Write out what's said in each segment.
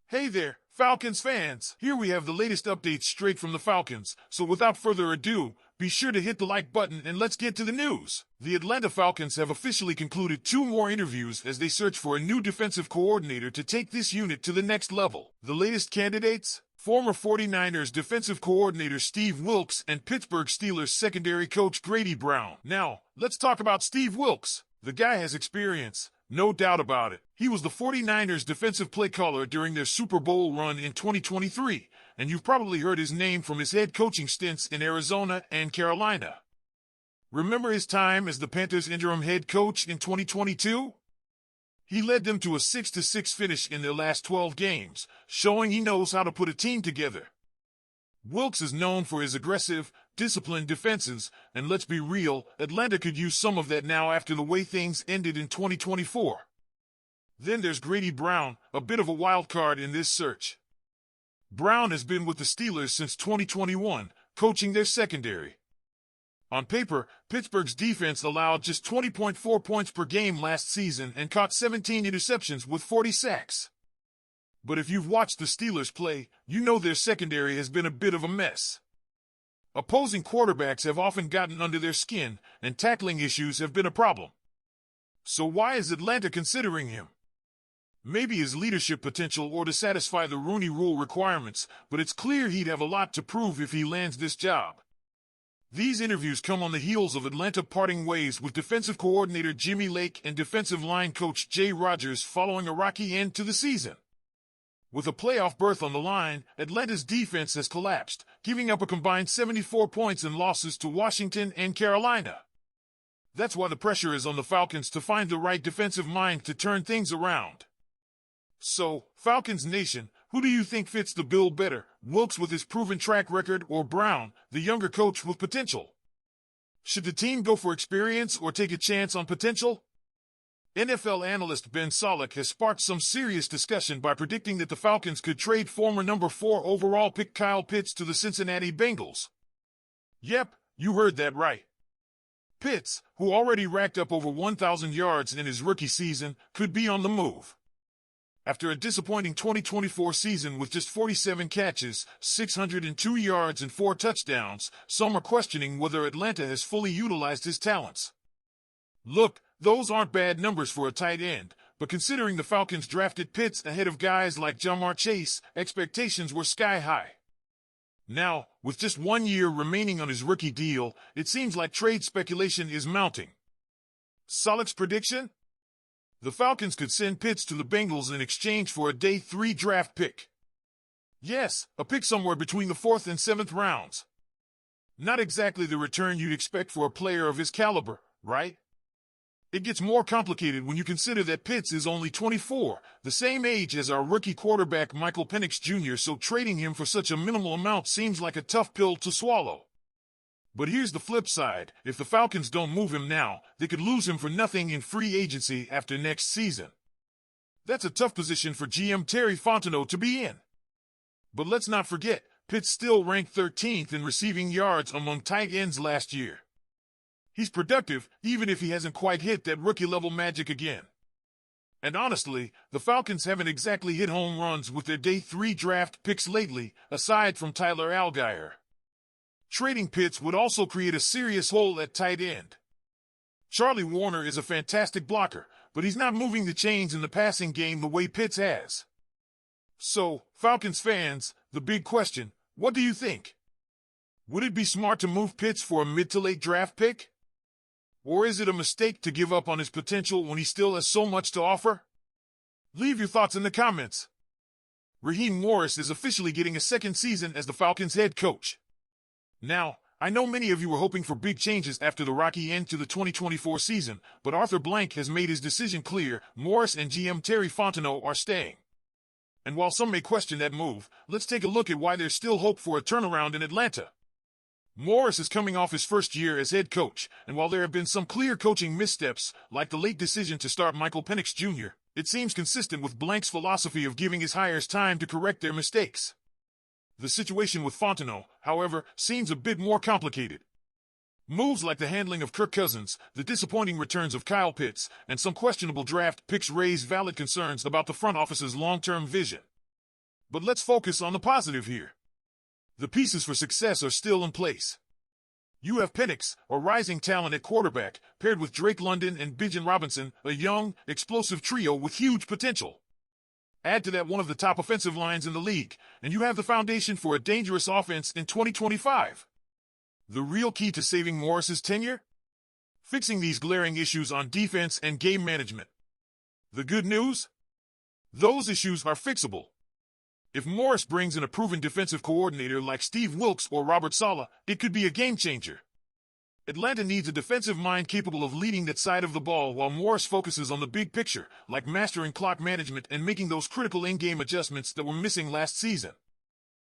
Hey there, Falcons fans! Here we have the latest updates straight from the Falcons, so without further ado, be sure to hit the like button and let's get to the news. The Atlanta Falcons have officially concluded 2 more interviews as they search for a new defensive coordinator to take this unit to the next level. The latest candidates? Former 49ers defensive coordinator Steve Wilks and Pittsburgh Steelers secondary coach Grady Brown. Now, let's talk about Steve Wilks. The guy has experience. No doubt about it. He was the 49ers defensive play caller during their Super Bowl run in 2023, and you've probably heard his name from his head coaching stints in Arizona and Carolina. Remember his time as the Panthers interim head coach in 2022? He led them to a 6-6 finish in their last 12 games, showing he knows how to put a team together. Wilks is known for his aggressive, disciplined defenses, and let's be real, Atlanta could use some of that now after the way things ended in 2024. Then there's Grady Brown, a bit of a wild card in this search. Brown has been with the Steelers since 2021, coaching their secondary. On paper, Pittsburgh's defense allowed just 20.4 points per game last season and caught 17 interceptions with 40 sacks. But if you've watched the Steelers play, you know their secondary has been a bit of a mess. Opposing quarterbacks have often gotten under their skin, and tackling issues have been a problem. So why is Atlanta considering him? Maybe his leadership potential or to satisfy the Rooney Rule requirements, but it's clear he'd have a lot to prove if he lands this job. These interviews come on the heels of Atlanta parting ways with defensive coordinator Jimmy Lake and defensive line coach Jay Rodgers following a rocky end to the season. With a playoff berth on the line, Atlanta's defense has collapsed, giving up a combined 74 points in losses to Washington and Carolina. That's why the pressure is on the Falcons to find the right defensive mind to turn things around. So, Falcons Nation, who do you think fits the bill better, Wilks with his proven track record or Brown, the younger coach with potential? Should the team go for experience or take a chance on potential? NFL analyst Ben Solak has sparked some serious discussion by predicting that the Falcons could trade former number 4 overall pick Kyle Pitts to the Cincinnati Bengals. Yep, you heard that right. Pitts, who already racked up over 1,000 yards in his rookie season, could be on the move. After a disappointing 2024 season with just 47 catches, 602 yards and 4 touchdowns, some are questioning whether Atlanta has fully utilized his talents. Look, those aren't bad numbers for a tight end, but considering the Falcons drafted Pitts ahead of guys like Ja'Marr Chase, expectations were sky high. Now, with just 1 year remaining on his rookie deal, it seems like trade speculation is mounting. Solak's prediction? The Falcons could send Pitts to the Bengals in exchange for a day 3 draft pick. Yes, a pick somewhere between the 4th and 7th rounds. Not exactly the return you'd expect for a player of his caliber, right? It gets more complicated when you consider that Pitts is only 24, the same age as our rookie quarterback Michael Penix Jr., so trading him for such a minimal amount seems like a tough pill to swallow. But here's the flip side. If the Falcons don't move him now, they could lose him for nothing in free agency after next season. That's a tough position for GM Terry Fontenot to be in. But let's not forget, Pitts still ranked 13th in receiving yards among tight ends last year. He's productive, even if he hasn't quite hit that rookie-level magic again. And honestly, the Falcons haven't exactly hit home runs with their day 3 draft picks lately, aside from Tyler Allgeier. Trading Pitts would also create a serious hole at tight end. Charlie Warner is a fantastic blocker, but he's not moving the chains in the passing game the way Pitts has. So, Falcons fans, the big question, what do you think? Would it be smart to move Pitts for a mid to late draft pick? Or is it a mistake to give up on his potential when he still has so much to offer? Leave your thoughts in the comments. Raheem Morris is officially getting a second season as the Falcons head coach. Now, I know many of you were hoping for big changes after the rocky end to the 2024 season, but Arthur Blank has made his decision clear. Morris and GM Terry Fontenot are staying. And while some may question that move, let's take a look at why there's still hope for a turnaround in Atlanta. Morris is coming off his first year as head coach, and while there have been some clear coaching missteps, like the late decision to start Michael Penix Jr., it seems consistent with Blank's philosophy of giving his hires time to correct their mistakes. The situation with Fontenot, however, seems a bit more complicated. Moves like the handling of Kirk Cousins, the disappointing returns of Kyle Pitts, and some questionable draft picks raise valid concerns about the front office's long-term vision. But let's focus on the positive here. The pieces for success are still in place. You have Penix, a rising talent at quarterback, paired with Drake London and Bijan Robinson, a young, explosive trio with huge potential. Add to that one of the top offensive lines in the league, and you have the foundation for a dangerous offense in 2025. The real key to saving Morris's tenure? Fixing these glaring issues on defense and game management. The good news? Those issues are fixable. If Morris brings in a proven defensive coordinator like Steve Wilks or Robert Saleh, it could be a game changer. Atlanta needs a defensive mind capable of leading that side of the ball while Morris focuses on the big picture, like mastering clock management and making those critical in-game adjustments that were missing last season.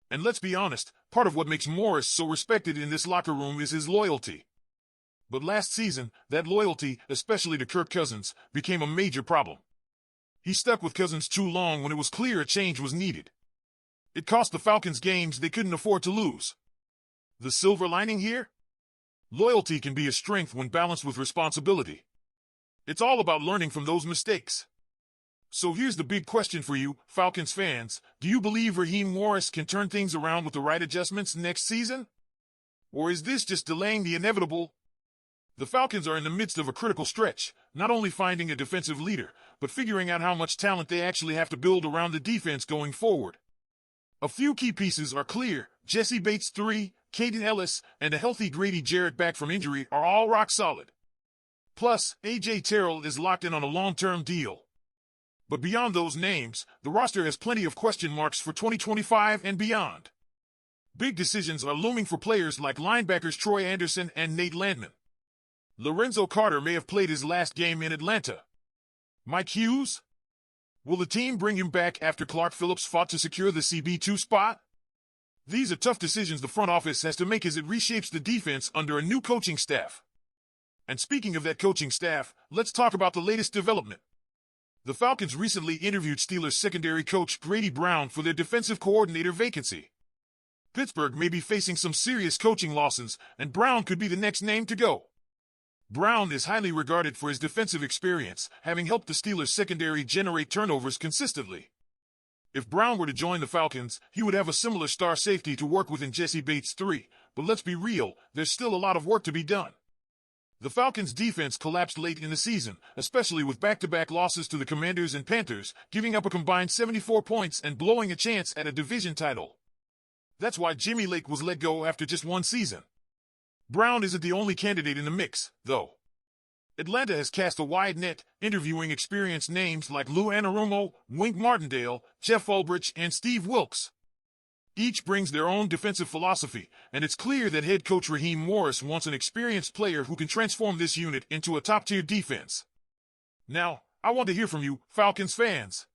And let's be honest, part of what makes Morris so respected in this locker room is his loyalty. But last season, that loyalty, especially to Kirk Cousins, became a major problem. He stuck with Cousins too long when it was clear a change was needed. It cost the Falcons games they couldn't afford to lose. The silver lining here? Loyalty can be a strength when balanced with responsibility. It's all about learning from those mistakes. So here's the big question for you, Falcons fans. Do you believe Raheem Morris can turn things around with the right adjustments next season? Or is this just delaying the inevitable? The Falcons are in the midst of a critical stretch, not only finding a defensive leader, but figuring out how much talent they actually have to build around the defense going forward. A few key pieces are clear. Jessie Bates III, Caden Ellis, and a healthy Grady Jarrett back from injury are all rock solid. Plus, A.J. Terrell is locked in on a long-term deal. But beyond those names, the roster has plenty of question marks for 2025 and beyond. Big decisions are looming for players like linebackers Troy Anderson and Nate Landman. Lorenzo Carter may have played his last game in Atlanta. Mike Hughes? Will the team bring him back after Clark Phillips fought to secure the CB2 spot? These are tough decisions the front office has to make as it reshapes the defense under a new coaching staff. And speaking of that coaching staff, let's talk about the latest development. The Falcons recently interviewed Steelers secondary coach Grady Brown for their defensive coordinator vacancy. Pittsburgh may be facing some serious coaching losses, and Brown could be the next name to go. Brown is highly regarded for his defensive experience, having helped the Steelers secondary generate turnovers consistently. If Brown were to join the Falcons, he would have a similar star safety to work with in Jessie Bates III, but let's be real, there's still a lot of work to be done. The Falcons' defense collapsed late in the season, especially with back-to-back losses to the Commanders and Panthers, giving up a combined 74 points and blowing a chance at a division title. That's why Jimmy Lake was let go after just one season. Brown isn't the only candidate in the mix, though. Atlanta has cast a wide net, interviewing experienced names like Lou Anarumo, Wink Martindale, Jeff Ulbrich, and Steve Wilks. Each brings their own defensive philosophy, and it's clear that head coach Raheem Morris wants an experienced player who can transform this unit into a top-tier defense. Now, I want to hear from you, Falcons fans.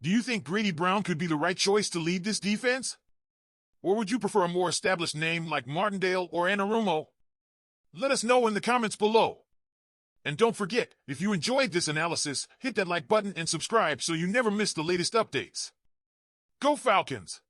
Do you think Grady Brown could be the right choice to lead this defense? Or would you prefer a more established name like Martindale or Anarumo? Let us know in the comments below. And don't forget, if you enjoyed this analysis, hit that like button and subscribe so you never miss the latest updates. Go Falcons!